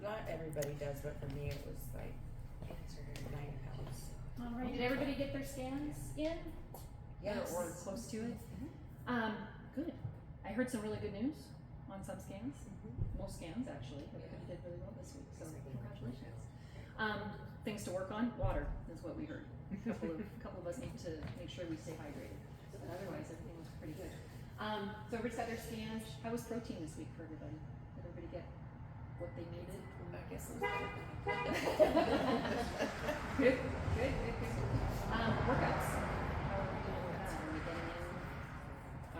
not everybody does, but for me it was like 9 pounds. All right, did everybody get their scans in? Yes. Or close to it? Good. I heard some really good news on some scans. Most scans, actually. Everybody did really well this week, so congratulations. Things to work on, water is what we heard. A couple of us need to make sure we stay hydrated. But otherwise, everything was pretty good. So everybody's got their scans. How was protein this week for everybody? Did everybody get what they needed? I guess it was Good. Workouts. How are we doing with that? Are we getting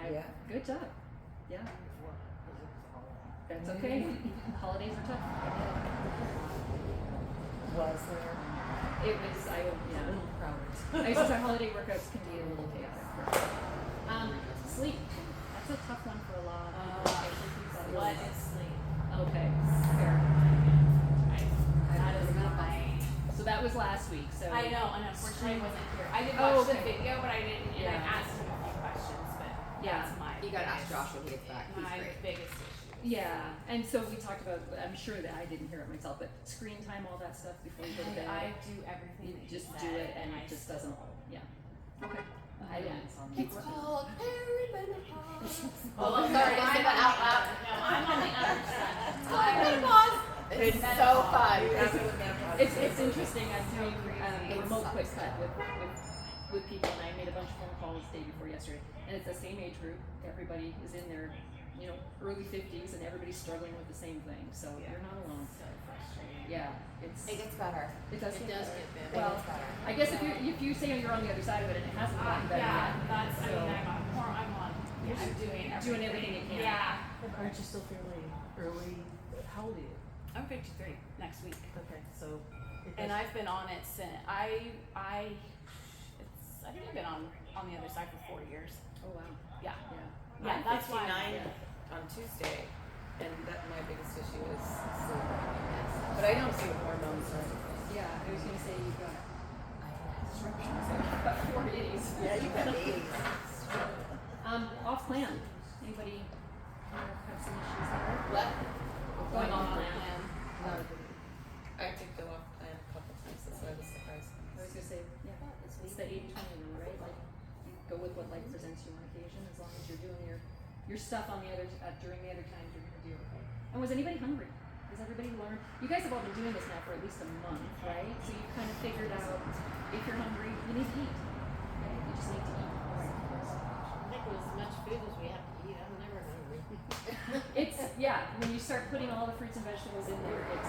in? Yeah. Good job. Yeah. That's okay. Holidays are tough. Was there? It was, A little crowded. I used to say holiday workouts can be a little chaotic. Sleep. That's a tough one for a lot of people. What is sleep? Okay. Fair. That is not my. So that was last week. So I know, and unfortunately I wasn't here. I did Oh, watch the okay. video, but I didn't, and I Yeah. asked him a few questions, but Yeah. that's my. You gotta ask biggest- Josh when he gets back. He's My great. biggest issue. Yeah, and so we talked about. I'm sure that I didn't hear it myself, but screen time, all that stuff before you go to bed. I do everything You that just he do said, it, and I it just still- doesn't. Yeah. Okay. I Yeah. keep It's working. called perimenopause. Oh, I'm sorry, I said that out loud. No, I'm on the other side. Perimenopause. It's so fun. It's interesting. I'm doing the remote quick cut with people, and I made a bunch of phone calls the day before yesterday, and it's the same age group. Everybody is in their, early 50s, and everybody's struggling with the same thing. So you're not alone. So frustrating. Yeah, It gets better. it does It get does better. get better. Well, It gets better. I guess if you say you're on the other side of it and it hasn't gotten better Yeah, yet, that's, so I'm doing everything. you can. Yeah. Aren't you still fairly early? How old are you? I'm 53 next week. Okay, so. And I've been on it since I think I've been on the other side for 4 years. Oh wow. Yeah. Yeah. Yeah, I'm that's why. 59 on Tuesday, and that my biggest issue is sleep. But I don't see hormones or anything. Yeah, I was gonna say you've got disruptions. You've got 4 days. Yeah, you got 80s. Off plan. Anybody have some issues there? What? Going off plan. Not a good. I did go off plan a couple times, so I was surprised. I was gonna say, yeah, it's the 80-20 rule, right? Like, you go with what life presents you on occasion, as long as you're doing your stuff on the other during the other times, you're gonna do okay. And was anybody hungry? Does everybody learn? You guys have all been doing this now for at least a month, right? So you kind of figured out if you're hungry, you need to eat. Okay? You just need to eat. I think with as much food as we have to eat, I'm never hungry. When you start putting all the fruits and vegetables in there, there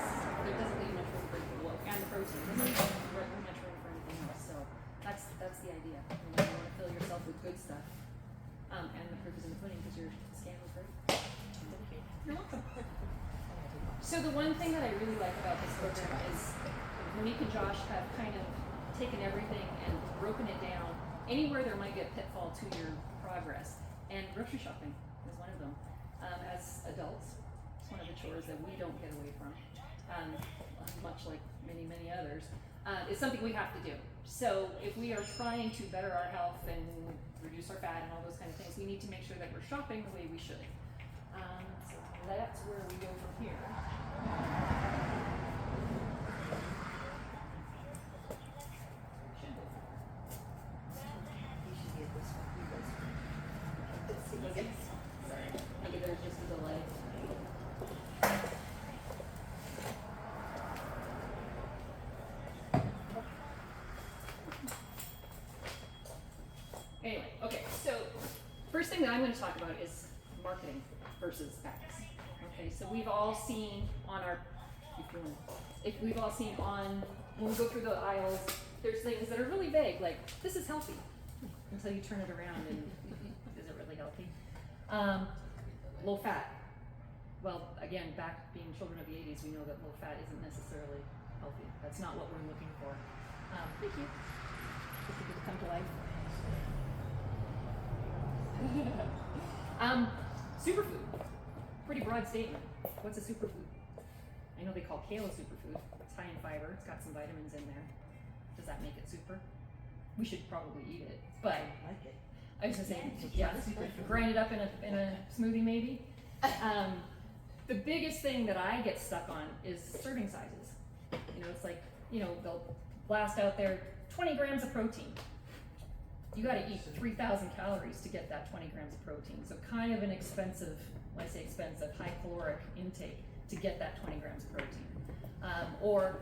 doesn't leave much room for and the protein. There doesn't leave much room for anything else. So that's the idea. You want to fill yourself with good stuff. And the proof is in the pudding because your scan was great. You're welcome. So the one thing that I really like about this program is Monique and Josh have kind of taken everything and broken it down anywhere there might be a pitfall to your progress. And grocery shopping is one of them. As adults, it's one of the chores that we don't get away from, much like many, many others. It's something we have to do. So if we are trying to better our health and reduce our fat and all those kind of things, we need to make sure that we're shopping the way we should. So that's where we go from here. You should get this one. You guys. Sorry, maybe there's just a delay. Anyway, okay, so first thing that I'm going to talk about is marketing versus facts. Okay, so we've all seen on our, if we've all seen on, when we go through the aisles, there's things that are really vague, like, this is healthy, until you turn it around and, is it really healthy? Low fat. Well, again, back being children of the 80s, we know that low fat isn't necessarily healthy. That's not what we're looking for. Thank you. Just to come to life. Superfood. Pretty broad statement. What's a superfood? I know they call kale a superfood. It's high in fiber. It's got some vitamins in there. Does that make it super? We should probably eat it, but I like it. I was gonna say, yeah, grind it up in a smoothie maybe. the biggest thing that I get stuck on is serving sizes. You know, it's like, you know, they'll blast out there 20 grams of protein. You gotta eat 3,000 calories to get that 20 grams of protein. So kind of an expensive, when I say expensive, high caloric intake to get that 20 grams of protein. Or,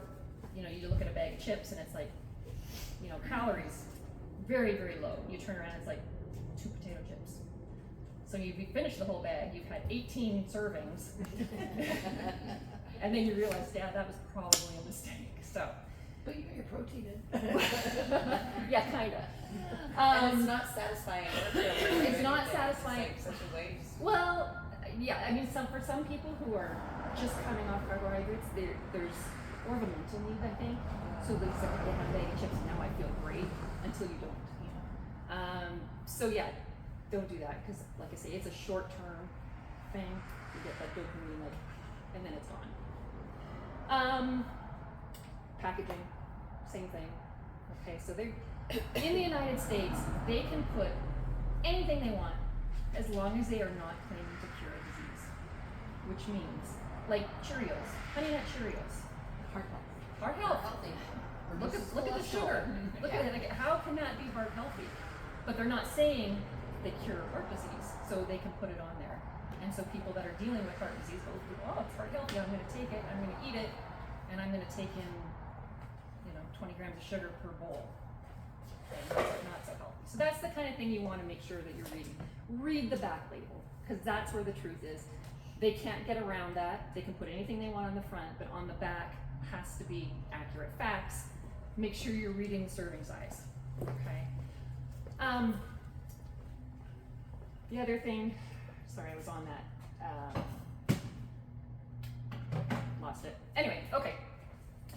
you know, you look at a bag of chips and it's like, you know, calories, very, very low. You turn around, it's like 2 potato chips. So you finish the whole bag, you've had 18 servings. And then you realize, yeah, that was probably a mistake, so. But you got your protein in. Yeah, kinda. And it's not satisfying. It's not satisfying. It's like such a waste. Well, yeah, I mean, for some people who are just coming off carbohydrates, there's more of a mental need, I think. So they say, they have a bag of chips and now I feel great, until you don't. So yeah, don't do that, because like I say, it's a short-term thing. You get that dopamine, like, and then it's gone. Packaging, same thing. Okay, so they're, in the United States, they can put anything they want, as long as they are not claiming to cure a disease. Which means, like Cheerios, Honey Nut Cheerios. Heart health. Heart health. Healthy. Look Reduces at the sugar. cholesterol. Look at it. Like, how can that be heart healthy? But they're not saying they cure heart disease, so they can put it on there. And so people that are dealing with heart disease go, oh, it's heart healthy. I'm going to take it. I'm going to eat it, and I'm going to take in, 20 grams of sugar per bowl. Okay, not so healthy. So that's the kind of thing you want to make sure that you're reading. Read the back label, because that's where the truth is. They can't get around that. They can put anything they want on the front, but on the back has to be accurate facts. Make sure you're reading the serving size. Okay. The other thing, sorry, I was on that. Lost it. Anyway, okay.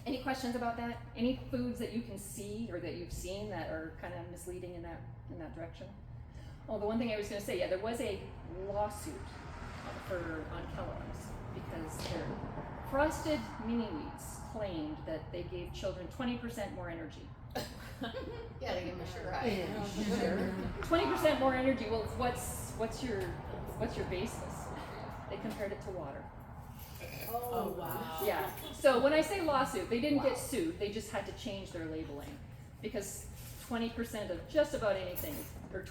Any questions about that? Any foods that you can see or that you've seen that are kind of misleading in that direction? Oh, the one thing I was going to say, yeah, there was a lawsuit on Kellogg's because their Frosted Mini Wheats claimed that they gave children 20% more energy. Yeah, they give them a sugar high. Sugar. 20% more energy. Well, what's your basis? They compared it to water. Oh, wow. Yeah. So when I say lawsuit, they didn't get sued. They just had to change their labeling because 20% of just about anything, or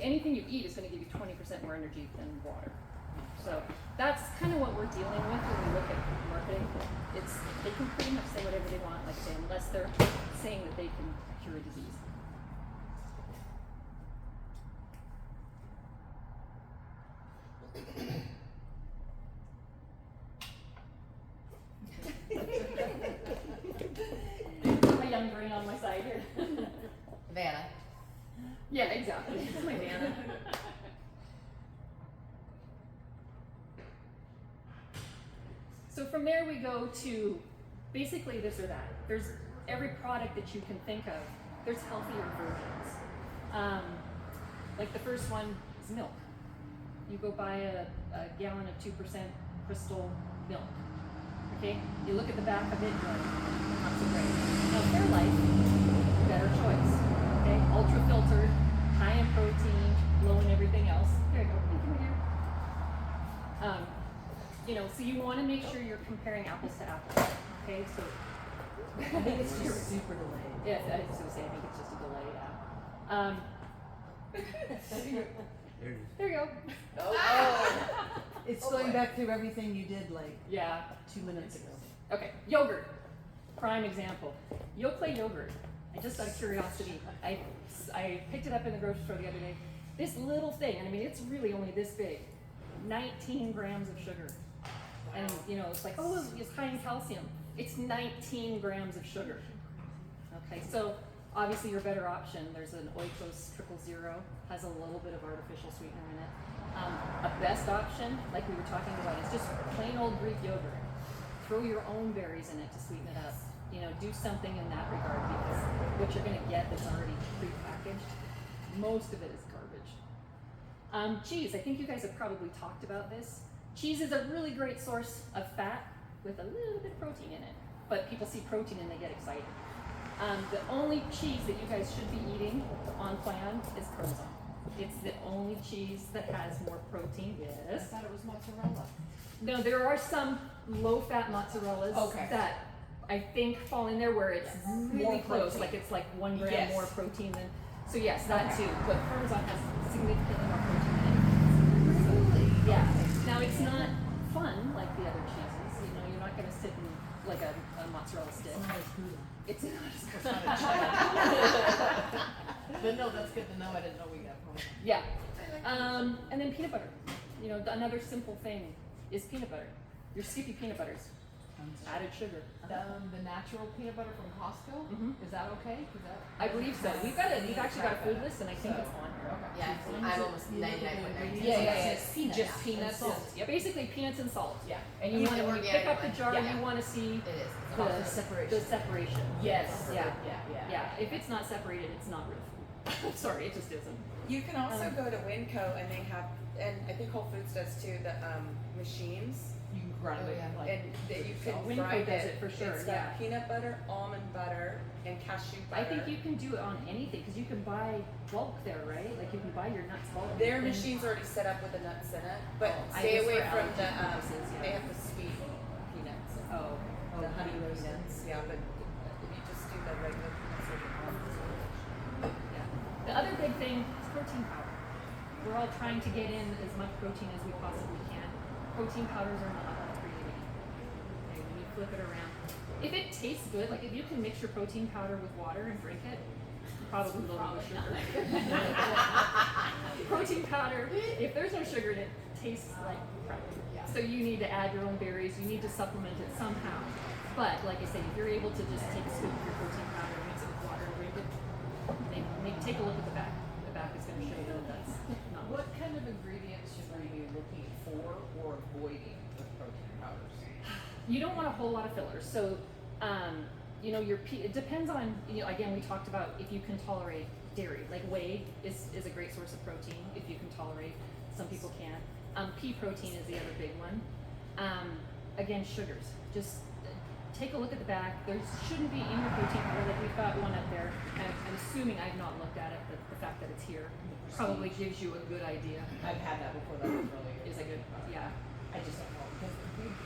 anything you eat is going to give you 20% more energy than water. So that's kind of what we're dealing with when we look at marketing. They can pretty much say whatever they want, like I say, unless they're saying that they can cure a disease. My young brain on my side here. Vanna. Yeah, exactly. It's my Vanna. So from there we go to basically this or that. There's every product that you can think of. There's healthier versions. Like the first one is milk. You go buy a gallon of 2% crystal milk. Okay, you look at the back of it, you're like, not so great. Now Fairlife, better choice. Okay, ultra filtered, high in protein, low in everything else. There you go. Come here. So you want to make sure you're comparing apples to apples. Okay, so I think it's just super delayed. yeah, I was gonna say I think it's just a delay. Yeah. There you go. Oh. It's Oh, going boy. back through everything you did like Yeah. 2 minutes ago. Okay, yogurt. Prime example. Yoplait yogurt. I just out of curiosity, I picked it up in the grocery store the other day. This little thing, and I mean it's really only this big, 19 grams of sugar. And it's like, oh, it's high in calcium. It's 19 grams of sugar. Okay, so obviously your better option, there's an Oikos 000, has a little bit of artificial sweetener in it. A best option, like we were talking about, is just plain old Greek yogurt. Throw your own berries in it to sweeten it up. Do something in that regard, because what you're going to get that's already pre-packaged, most of it is garbage. Cheese, I think you guys have probably talked about this. Cheese is a really great source of fat with a little bit of protein in it, but people see protein and they get excited. The only cheese that you guys should be eating on plan is Parmesan. It's the only cheese that has more protein. I Yes. thought it was mozzarella. No, there are some low-fat mozzarellas Okay. that I think fall in there where it's really More close, protein. like it's like 1 gram Yes. more protein than. So yes, that Okay. too. But Parmesan has significantly more protein than anything. Really? Yeah. Now it's not fun like the other cheeses. You know, you're not gonna sit in like a mozzarella stick. It's not as good. It's not as It's not a cheddar. But no, that's good to know. I didn't know we got Parmesan. Yeah. And then peanut butter. You know, another simple thing is peanut butter. Your Skippy peanut butters, added sugar. The natural peanut butter from Costco, Mhm. is that okay? Is that? I believe so. We've actually got a food list, and I think it's on here. Okay. Yeah, I'm almost You look at the 99.9. ingredients, Yeah, yeah, it yeah. says peanuts. Just Yeah. peanuts. And salt. Yeah, basically peanuts and salt. Yeah. And you Yeah, want to, the when you pick up the organic jar, one. you want to see It is. It's the, awesome. the separation. Yes. Yeah. Yeah. Yeah. If it's not separated, it's not real food. Sorry, it just isn't. You can also go to Winco and they have, and I think Whole Foods does too, the machines. You can grind Oh, it yeah. like. And that you can Winco grind does it for sure, It's got yeah. peanut butter, almond butter, and cashew butter. I think you can do it on anything because you can buy bulk there, right? Like you can buy your nuts bulk. Their and- machine's already set up with the nuts in it, but Oh, I stay guess away for from allergy the, purposes, yeah. they have the sweet peanuts. Oh. The honey honey roasted. peanuts, yeah, but if you just do the regular peanuts, they're Yeah. The other big thing is protein powder. We're all trying to get in as much protein as we possibly can. Protein powders are not created equal. Okay, when you flip it around. If it tastes good, like if you can mix your protein powder with water and drink it, probably loaded with sugar. Protein powder, if there's no sugar in it, tastes like crap. So you need to add your own berries, you need to supplement it somehow. But like I said, if you're able to just take a scoop of your protein powder, mix it with water and drink it, take a look at the back. The back is going to show you that that's not What kind of ingredients should we be looking for or avoiding with protein powders? You don't want a whole lot of fillers. So, you know, it depends on, you know, again, we talked about if you can tolerate dairy. Like whey is a great source of protein if you can tolerate. Some people can't. Pea protein is the other big one. Again, sugars. Just take a look at the back. There shouldn't be in your protein powder. Like we've got one up there. I'm assuming I've not looked at it, but the fact that it's here probably gives you a good idea. I've had that before. That was really good. Is it good? Yeah. I just don't know because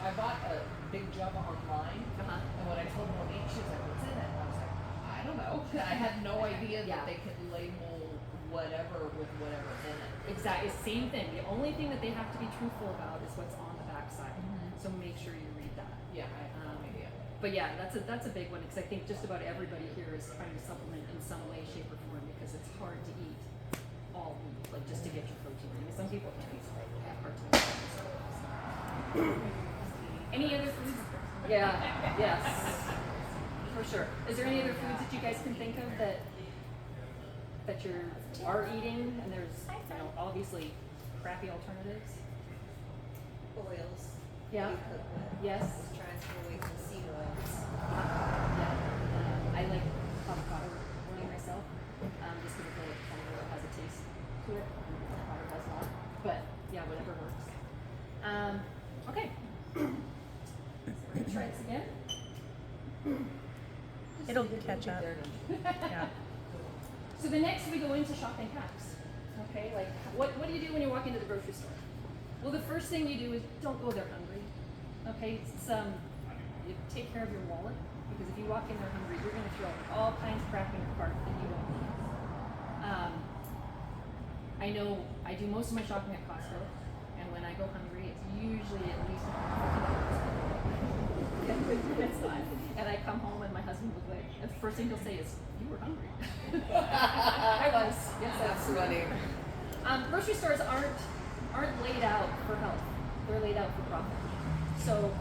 I bought a big Java online, Uh-huh. and when I told Monique, she was like, "What's in it?" And I was like, "I don't know." I had no idea Yeah. that they could label whatever with whatever's in it. Exactly, same thing. The only thing that they have to be truthful about is what's on the backside. So make sure you read that. Yeah, I have no idea. But yeah, that's a big one because I think just about everybody here is trying to supplement in some way, shape, or form because it's hard to eat all like just to get your protein. I mean, some people can't eat hard to eat. Any other foods? Yeah. Yes. For sure. Is there any other foods that you guys can think of that you are eating and there's obviously crappy alternatives? Oils. Yeah. You cook with. Yes. Just trying to away from seed oils. Yeah. I like avocado oil myself, just because I feel like avocado oil has a taste to it, and avocado does not. But yeah, whatever works. Okay. So we're gonna try this again. It'll catch up. Yeah. So the next we go into shopping hacks. Okay, like what do you do when you walk into the grocery store? Well, the first thing you do is don't go there hungry. Okay, it's you take care of your wallet because if you walk in there hungry, you're gonna throw all kinds of crap in your cart that you don't need. I know I do most of my shopping at Costco, and when I go hungry, it's usually at least it's not. And I come home and my husband was like, and the first thing he'll say is, "You were hungry." I was. Yes, That's funny. Grocery stores aren't laid out for health; they're laid out for profit. So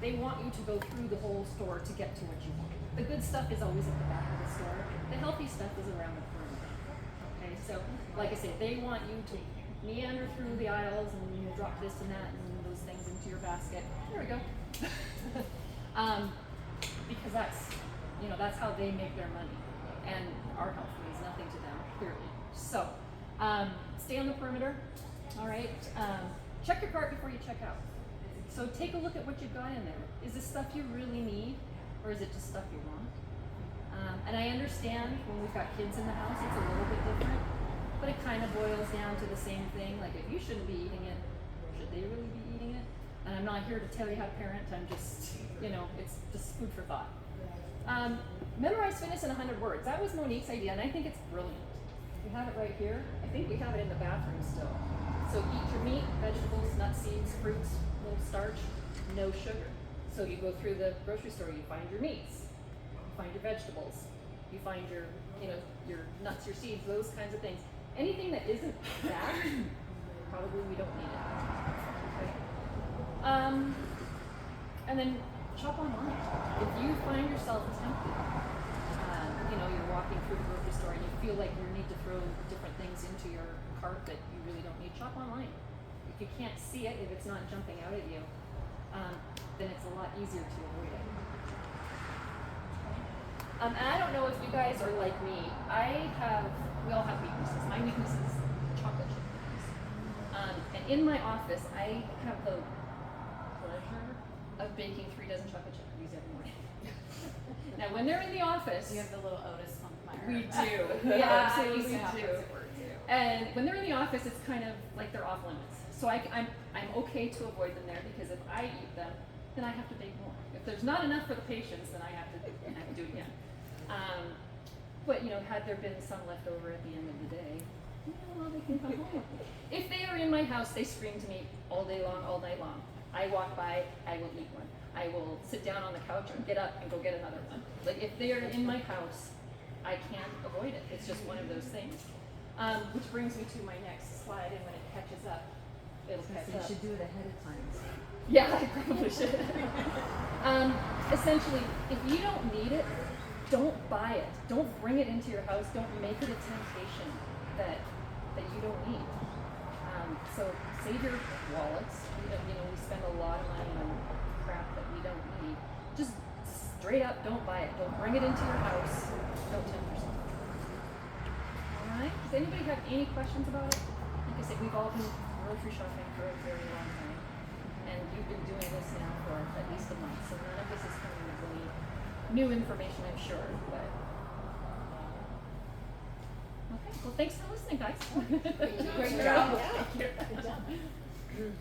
they want you to go through the whole store to get to what you want. The good stuff is always at the back of the store. The healthy stuff is around the perimeter. Okay, so like I said, they want you to meander through the aisles and you drop this and that and those things into your basket. There we go. Because that's how they make their money, and our health means nothing to them, clearly. So, stay on the perimeter. All right. Check your cart before you check out. So take a look at what you've got in there. Is this stuff you really need, or is it just stuff you want? And I understand when we've got kids in the house, it's a little bit different, but it kind of boils down to the same thing. Like if you shouldn't be eating it, should they really be eating it? And I'm not here to tell you how to parent, I'm just, it's just food for thought. Memorize fitness in 100 words. That was Monique's idea, and I think it's brilliant. We have it right here. I think we have it in the bathroom still. So eat your meat, vegetables, nuts, seeds, fruits, little starch, no sugar. So you go through the grocery store, you find your meats, you find your vegetables, you find your, your nuts, your seeds, those kinds of things. Anything that isn't that, probably we don't need it. Okay. And then shop online. If you find yourself tempted, you're walking through the grocery store and you feel like you need to throw different things into your cart that you really don't need, shop online. If you can't see it, if it's not jumping out at you, then it's a lot easier to avoid it. And I don't know if you guys are like me. We all have weaknesses. My weakness is chocolate chip cookies. And in my office, I have the pleasure of baking 3 dozen chocolate chip cookies every morning. Now, when they're in the office, You have the little Otis Spunkmeyer. we do. Yeah, Yeah, I absolutely used to have do. those at work too. And when they're in the office, it's kind of like they're off limits. So I'm okay to avoid them there because if I eat them, then I have to bake more. If there's not enough for the patients, then I have to do it again. But had there been some left over at the end of the day, well, they can come home. If they are in my house, they scream to me all day long, all night long. I walk by, I will eat one. I will sit down on the couch and get up and go get another one. Like if they are in my house, I can't avoid it. It's just one of those things. Which brings me to my next slide, and when it catches up, it'll So catch you up. should do it ahead of time. Yeah, I probably should. Essentially, if you don't need it, don't buy it. Don't bring it into your house. Don't make it a temptation that you don't need. So save your wallets. We spend a lot of money on crap that we don't need. Just straight up, don't buy it. Don't bring it into your house. Don't tempt yourself. All right. Does anybody have any questions about it? Like I said, we've all been grocery shopping for a very long time, and you've been doing this now for at least a month. So none of this is coming with any new information, I'm sure. But okay. Well, thanks for listening, guys. Great job. Yeah. Good job.